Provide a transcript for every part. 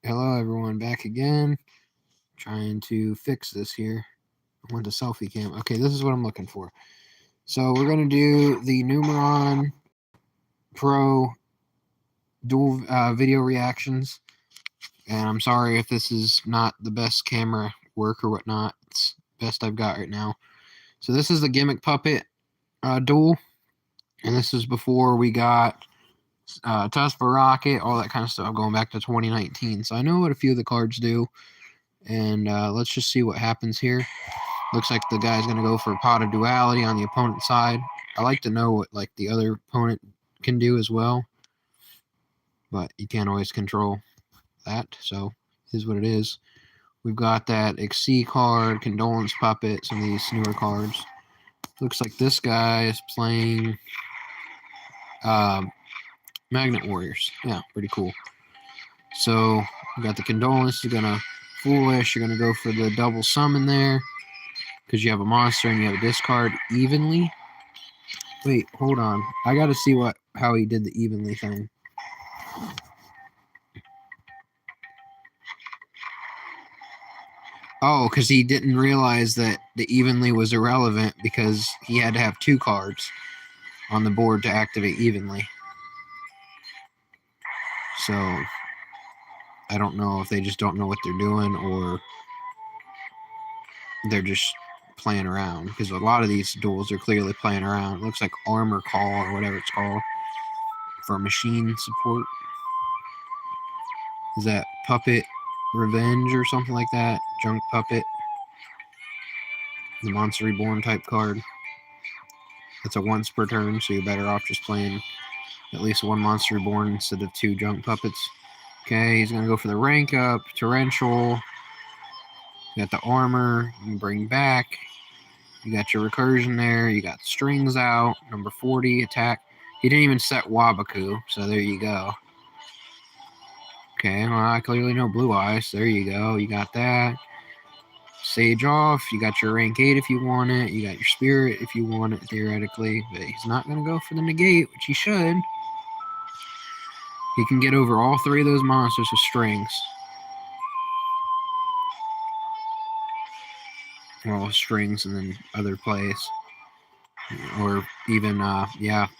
Hello everyone, back again. Trying to fix this here. I want the selfie cam. Okay, this is what I'm looking for. So we're going to do the Numeronpro dual video reactions. And I'm sorry if this is not the best camera work or whatnot. It's the best I've got right now. So this is the Gimmick Puppet duel. And this is before we got Tesla Rocket, all that kind of stuff, going back to 2019. So I know what a few of the cards do. And let's just see what happens here. Looks like the guy's going to go for a pot of duality on the opponent's side. I like to know what like the other opponent can do as well. But you can't always control that. So it is what it is. We've got that XC card, Condolence Puppet, some of these newer cards. Looks like this guy is playing Magnet Warriors. Yeah, pretty cool. So we got the Condolence. You're going to Foolish. You're going to go for the double summon there. Because you have a monster and you have a discard evenly. Wait, hold on. I gotta see how he did the evenly thing. Oh, because he didn't realize that the evenly was irrelevant because he had to have 2 cards on the board to activate evenly. So I don't know if they just don't know what they're doing or they're just playing around, because a lot of these duels are clearly playing around. It looks like Armor Call or whatever it's called for machine support. Is that Puppet Revenge or something like that? Junk Puppet. The Monster Reborn type card. It's a once per turn, so you're better off just playing at least 1 Monster Reborn instead of 2 Junk Puppets. Okay, he's going to go for the rank up. Torrential. You got the armor. You can bring back. You got your recursion there. You got strings out. Number 40, attack. He didn't even set Wabaku, so there you go. Okay, well, I clearly know Blue Eyes. There you go. You got that. Sage off. You got your rank 8 if you want it. You got your spirit if you want it, theoretically. But he's not going to go for the negate, which he should. He can get over all 3 of those monsters with strings. Well, strings and then other plays. Or even,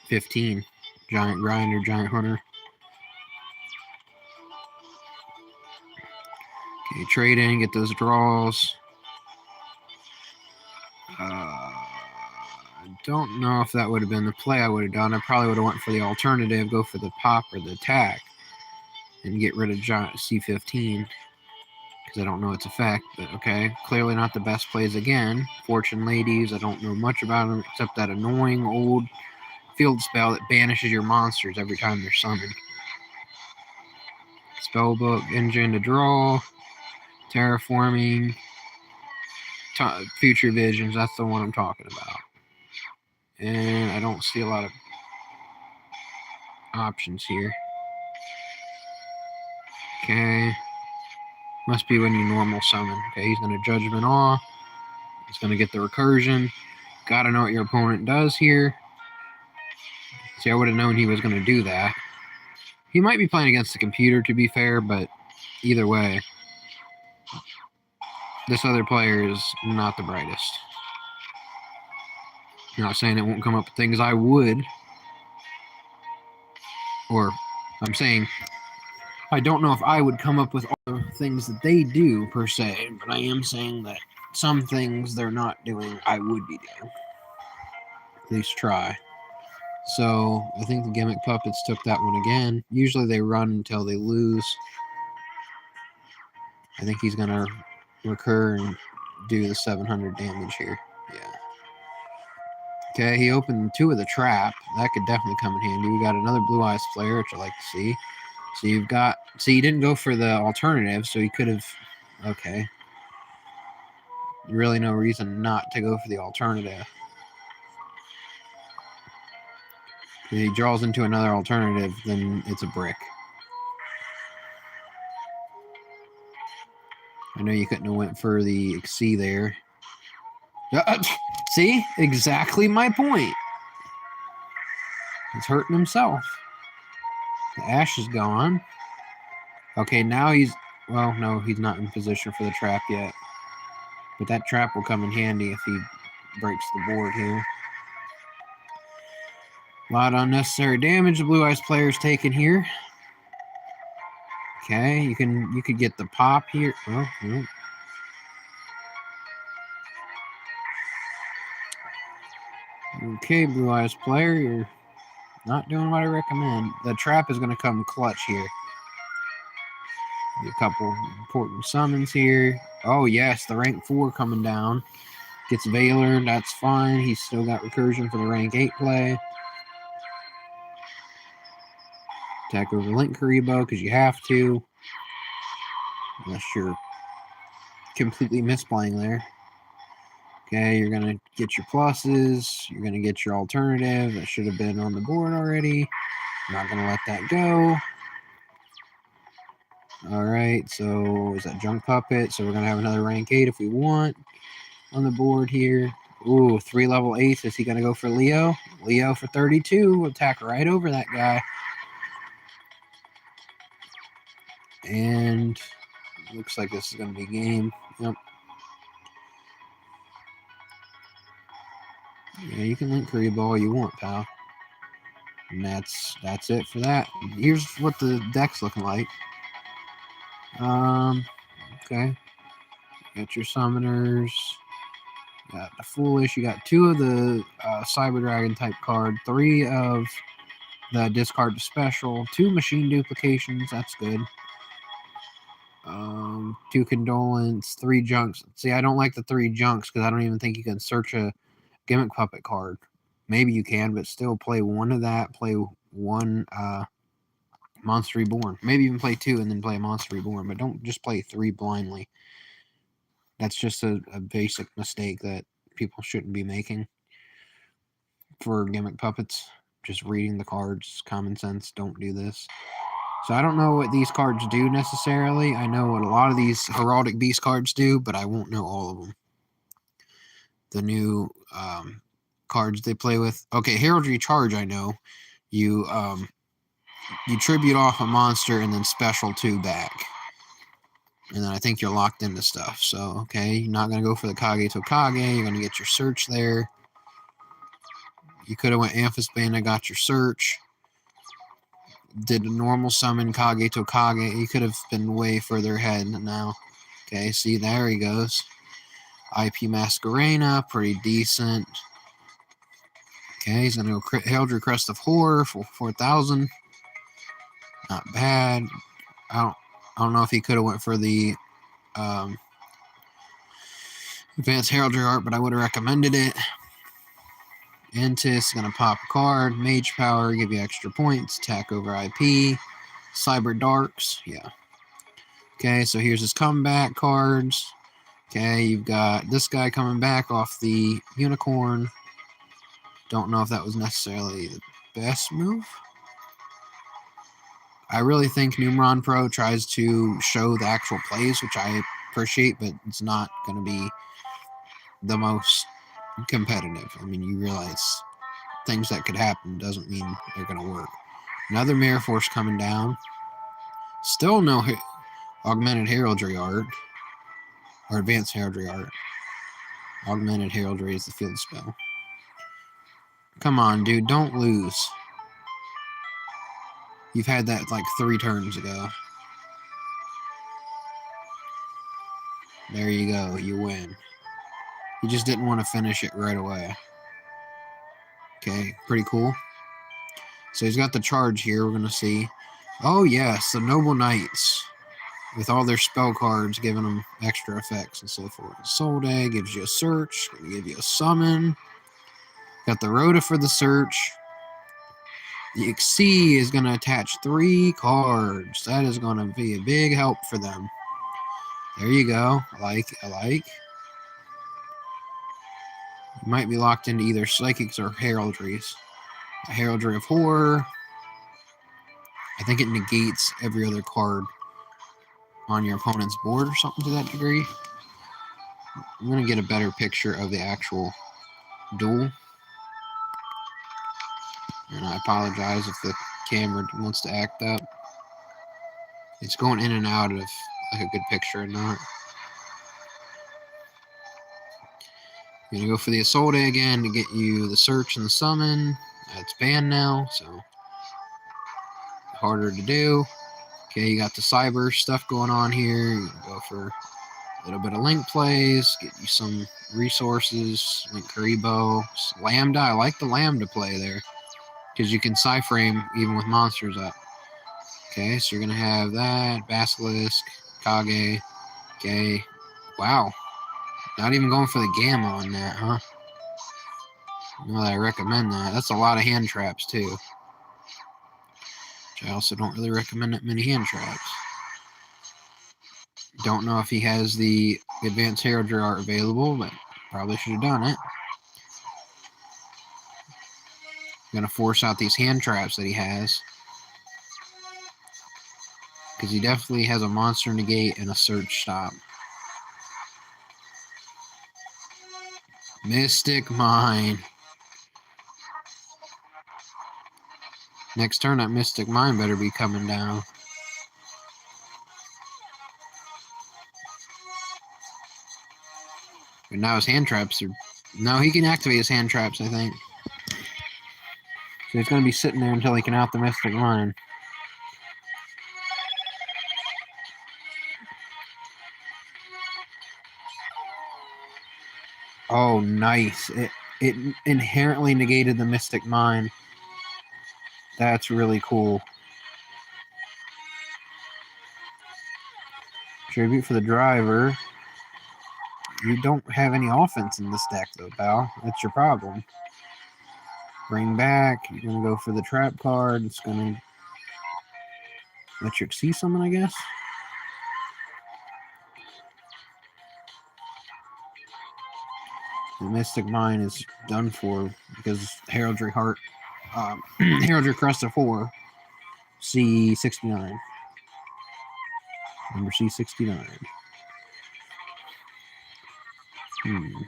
15. Giant Grinder, Giant Hunter. Okay, trade in, get those draws. I don't know if that would have been the play I would have done. I probably would have went for the alternative, go for the pop or the attack, and get rid of Giant C15, because I don't know its effect. But okay, clearly not the best plays again. Fortune Ladies, I don't know much about them except that annoying old field spell that banishes your monsters every time they're summoned. Spellbook, Engine to draw, Terraforming, Future Visions, that's the one I'm talking about. And I don't see a lot of options here. Okay. Must be when you normal summon. Okay, he's going to Judgment Awe. He's going to get the recursion. Gotta know what your opponent does here. See, I would have known he was going to do that. He might be playing against the computer, to be fair, but either way, this other player is not the brightest. I'm not saying it won't come up with things I would. Or, I'm saying, I don't know if I would come up with all the things that they do, per se, but I am saying that some things they're not doing, I would be doing. At least try. So, I think the Gimmick Puppets took that one again. Usually they run until they lose. I think he's going to recur and do the 700 damage here. Yeah. Okay, he opened 2 of the trap. That could definitely come in handy. We got another Blue Eyes player, which I like to see. So you've got... See, he didn't go for the alternative, so he could have... Okay. Really no reason not to go for the alternative. If he draws into another alternative, then it's a brick. I know you couldn't have went for the XC there. See? Exactly my point. He's hurting himself. The Ash is gone. Okay, now he's... Well, no, he's not in position for the trap yet. But that trap will come in handy if he breaks the board here. A lot of unnecessary damage the Blue Eyes player's taking here. Okay, you could get the pop here. Oh, no. Okay, Blue Eyes player, you're not doing what I recommend. The trap is going to come clutch here. A couple important summons here. Oh, yes, the rank 4 coming down. Gets Valor, that's fine. He's still got recursion for the rank 8 play. Attack over Link Karibo because you have to. Unless you're completely misplaying there. Okay, you're going to get your pluses. You're going to get your alternative. That should have been on the board already. Not going to let that go. Alright, so is that Junk Puppet? So we're going to have another rank 8 if we want on the board here. Ooh, 3 level 8s. Is he going to go for Leo? Leo for 32. Attack right over that guy. And looks like this is going to be game. Yep. Yeah, you can link Karibo all you want, pal. And that's it for that. Here's what the deck's looking like. Okay. Got your summoners. Got the Foolish. You got 2 of the Cyber Dragon type card. 3 of the discard to special. 2 machine duplications. That's good. 2 Condolence. 3 junks. See, I don't like the 3 junks because I don't even think you can search a Gimmick Puppet card. Maybe you can, but still play 1 of that. Play 1 Monster Reborn. Maybe even play 2 and then play Monster Reborn, but don't just play 3 blindly. That's just a basic mistake that people shouldn't be making for Gimmick Puppets. Just reading the cards, common sense, don't do this. So I don't know what these cards do necessarily. I know what a lot of these Heraldic Beast cards do, but I won't know all of them. The new cards they play with. Okay, Heraldry Charge, I know. You tribute off a monster and then special 2 back. And then I think you're locked into stuff. So, okay, you're not going to go for the Kage to Kage. You're going to get your search there. You could have went Amphis Bane and got your search. Did a normal summon Kage to Kage. You could have been way further ahead now. Okay, see, there he goes. IP Masquerena, pretty decent. Okay, he's going to go Heraldry Crest of Horror for 4,000. Not bad. I don't know if he could have went for the Advanced Heraldry Art, but I would have recommended it. Entis, gonna pop a card. Mage Power, give you extra points. Attack over IP. Cyber Darks, yeah. Okay, so here's his comeback cards. Okay, you've got this guy coming back off the Unicorn. Don't know if that was necessarily the best move. I really think Numeronpro tries to show the actual plays, which I appreciate, but it's not going to be the most competitive. I mean, you realize things that could happen doesn't mean they're going to work. Another Mirror Force coming down. Still no Augmented Heraldry Art. Or Advanced Heraldry Art. Augmented Heraldry is the field spell. Come on, dude, don't lose. You've had that like 3 turns ago. There you go, you win. You just didn't want to finish it right away. Okay, pretty cool. So he's got the charge here, we're going to see. Oh yes, the Noble Knights. With all their spell cards giving them extra effects and so forth. Soul Day gives you a search, going to give you a summon. Got the Rhoda for the search. The Xyz is going to attach 3 cards. That is going to be a big help for them. There you go. I like. You might be locked into either Psychics or Heraldries. A Heraldry of Horror. I think it negates every other card on your opponent's board or something to that degree. I'm going to get a better picture of the actual duel. And I apologize if the camera wants to act up. It's going in and out of like a good picture or not. I'm gonna go for the Assault again to get you the Search and the Summon. That's banned now, so harder to do. Okay, you got the Cyber stuff going on here. You can go for a little bit of Link plays, get you some resources, Link Karibo, Lambda. I like the Lambda play there because you can Psy-frame even with monsters up. Okay, so you're gonna have that Basilisk, Kage. Okay, wow, not even going for the Gamma on that, huh? No, I recommend that. That's a lot of hand traps too. Which I also don't really recommend that many hand traps. Don't know if he has the Advanced Heraldry art available, but probably should have done it. I'm gonna force out these hand traps that he has. Because he definitely has a Monster Negate and a Search Stop. Mystic Mine. Next turn, that Mystic Mine better be coming down. But now his hand traps are... No, he can activate his hand traps, I think. So he's going to be sitting there until he can out the Mystic Mine. Oh, nice. It inherently negated the Mystic Mine. That's really cool. Tribute for the driver. You don't have any offense in this deck, though, pal. That's your problem. Bring back. You're going to go for the trap card. It's going to let you see someone, I guess. The Mystic Mine is done for because Heraldry Heart, Heraldry Crest of 4, C69. Number C69.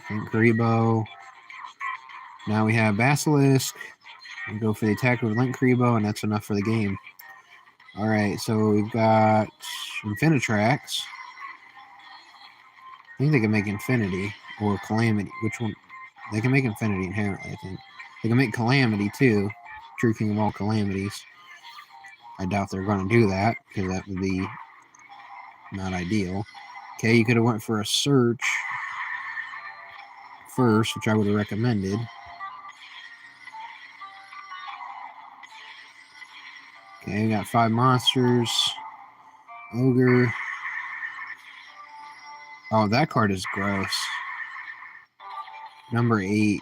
Think Karibo. Now we have Basilisk. We go for the attack with Link Karibo, and that's enough for the game. Alright, so we've got Infinitrax. I think they can make Infinity or Calamity. Which one? They can make Infinity inherently, I think. They can make Calamity too. True King of all Calamities. I doubt they're going to do that because that would be not ideal. Okay, you could have went for a Search first, which I would have recommended. Okay, we got 5 monsters. Ogre. Oh, that card is gross. Number 8,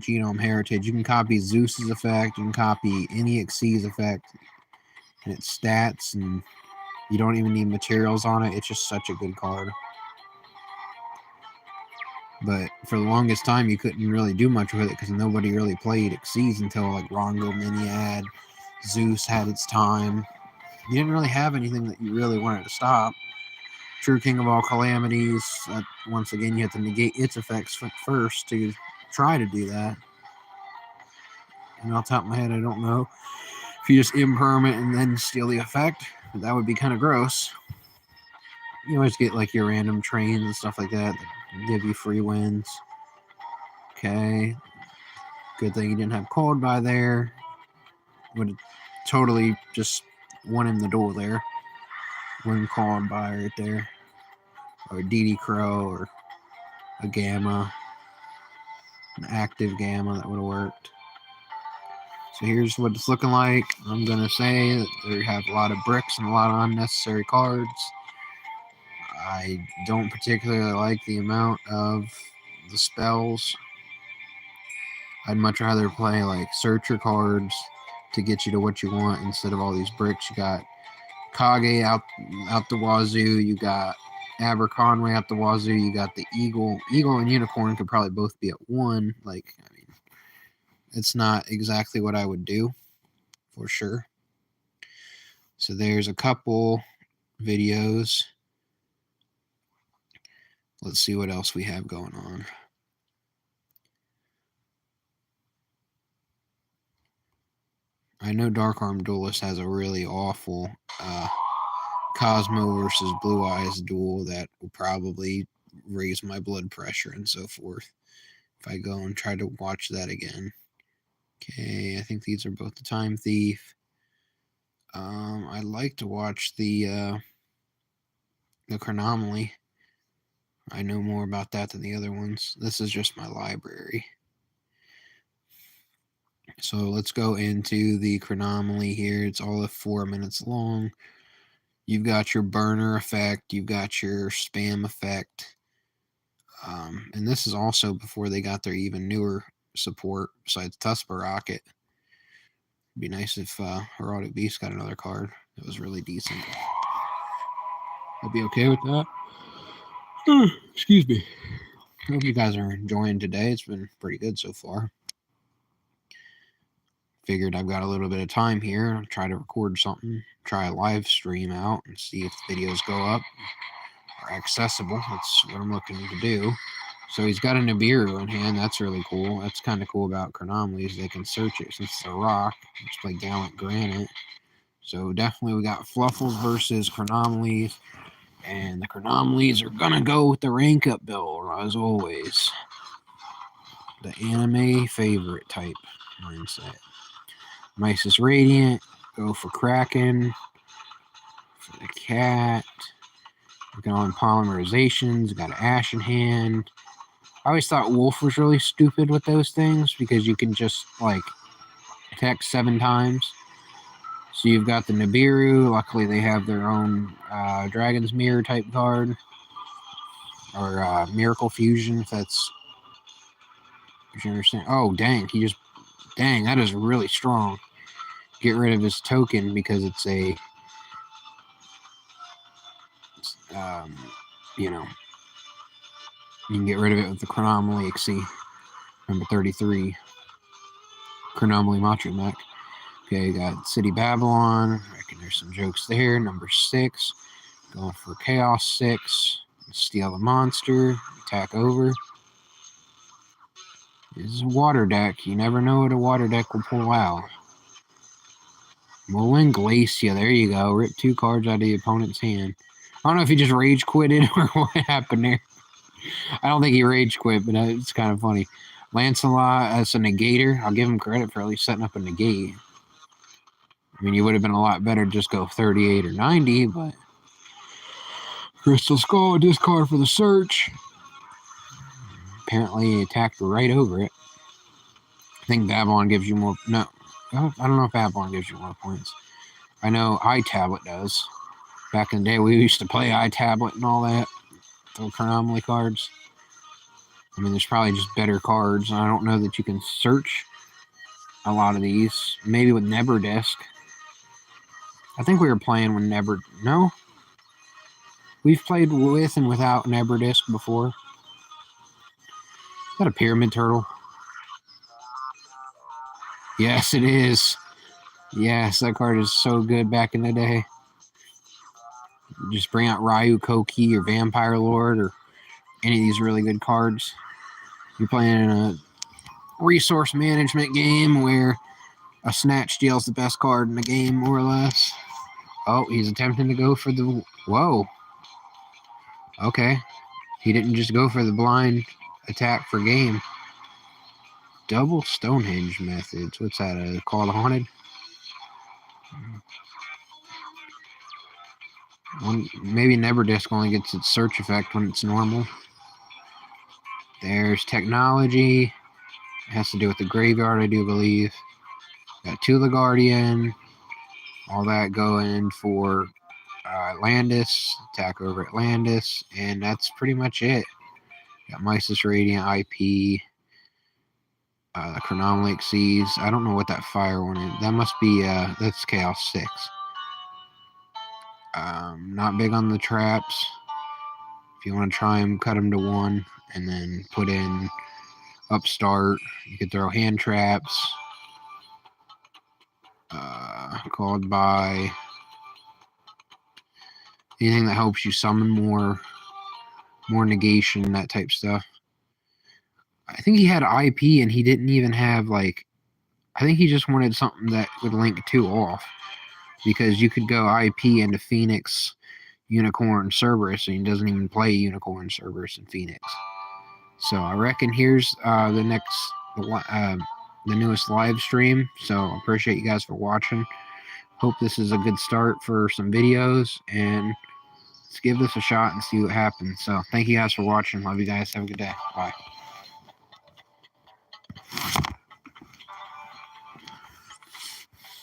Genome Heritage. You can copy Zeus's effect. You can copy any Xyz's effect. And its stats, and you don't even need materials on it. It's just such a good card. But for the longest time, you couldn't really do much with it because nobody really played Xyz until like Rongo Miniad. Zeus had its time. You didn't really have anything that you really wanted to stop. True King of all Calamities. Once again, you have to negate its effects first to try to do that. And off the top of my head, I don't know if you just imperm it and then steal the effect. That would be kind of gross. You always get like your random trains and stuff like that give you free wins. Okay. Good thing you didn't have Cold by there. Would have totally just won him the door there. One Cold by right there. Or a DD Crow or a Gamma. An active Gamma that would have worked. So here's what it's looking like. I'm going to say that they have a lot of bricks and a lot of unnecessary cards. I don't particularly like the amount of the spells. I'd much rather play like searcher cards to get you to what you want instead of all these bricks. You got Kage out the wazoo. You got Aberconway out the wazoo. You got the Eagle. Eagle and Unicorn could probably both be at 1. Like, I mean, it's not exactly what I would do for sure. So there's a couple videos. Let's see what else we have going on. I know Dark Arm Duelist has a really awful Cosmo versus Blue Eyes duel that will probably raise my blood pressure and so forth if I go and try to watch that again. Okay, I think these are both the Time Thief. I'd like to watch the Chronomaly. I know more about that than the other ones. This is just my library. So let's go into the Chronomaly here. It's all of 4 minutes long. You've got your burner effect. You've got your spam effect. And this is also before they got their even newer support besides Tusper Rocket. It'd be nice if Herodic Beast got another card that was really decent. I'd be okay with that. Excuse me. Hope you guys are enjoying today. It's been pretty good so far. Figured I've got a little bit of time here. I'll try to record something, try a live stream out, and see if the videos go up or accessible. That's what I'm looking to do. So he's got a Nibiru in hand. That's really cool. That's kind of cool about Chronomalies. They can search it since it's a rock. Just play Gallant Granite. So definitely we got Fluffles versus Chronomalies. And the Chronomalies are going to go with the rank up build, as always. The anime favorite type mindset. Mysis Radiant. Go for Kraken. For the cat. Working on polymerizations. Got an Ash in hand. I always thought Wolf was really stupid with those things because you can just, like, attack 7 times. So you've got the Nibiru. Luckily, they have their own Dragon's Mirror type card. Or Miracle Fusion, if that's... If you understand. Oh, dang. Dang, that is really strong. Get rid of his token because it's a... you know... You can get rid of it with the Chronomaly XC. Number 33. Chronomaly Macho Mech. Okay, got City Babylon. I reckon there's some jokes there. Number 6. Going for Chaos 6. Steal the monster. Attack over. This is a water deck. You never know what a water deck will pull out. Mullen Glacia. There you go. Rip 2 cards out of the opponent's hand. I don't know if he just rage quitted or what happened there. I don't think he rage quit, but it's kind of funny. Lancelot as a negator. I'll give him credit for at least setting up a negate. I mean, you would have been a lot better to just go 38 or 90, but... Crystal Skull, discard for the search. Apparently, he attacked right over it. I think Babylon gives you more... No, I don't know if Babylon gives you more points. I know iTablet does. Back in the day, we used to play iTablet and all that. The Chronomaly cards. I mean, there's probably just better cards. I don't know that you can search a lot of these. Maybe with Neberdisk. I think we were playing with No? We've played with and without Neberdisk before. Is that a Pyramid Turtle? Yes, it is. Yes, that card is so good back in the day. Just bring out Ryu Koki or Vampire Lord or any of these really good cards. You're playing in a resource management game where a Snatch Steal's the best card in the game, more or less. Oh, he's attempting to go for the... Whoa. Okay. He didn't just go for the blind attack for game. Double Stonehenge methods. What's that? A Call to Haunted? Maybe Neberdisk only gets its search effect when it's normal. There's Technology. It has to do with the graveyard, I do believe. Got Tula Guardian. All that going for Atlantis. Attack over Atlantis. And that's pretty much it. Got Mysis Radiant, IP. Chronomaly Seas. I don't know what that fire one is. That must be, that's Chaos 6. Not big on the traps. If you want to try them, cut them to 1. And then put in Upstart. You could throw hand traps. Called by. Anything that helps you summon more negation, that type stuff. I think he had IP and he didn't even have, like, I think he just wanted something that would link 2 off. because you could go IP into Phoenix Unicorn Cerberus, and he doesn't even play Unicorn Cerberus in Phoenix. So I reckon here's the newest live stream. So I appreciate you guys for watching. Hope this is a good start for some videos, and let's give this a shot and see what happens. So thank you guys for watching. Love you guys. Have a good day. Bye.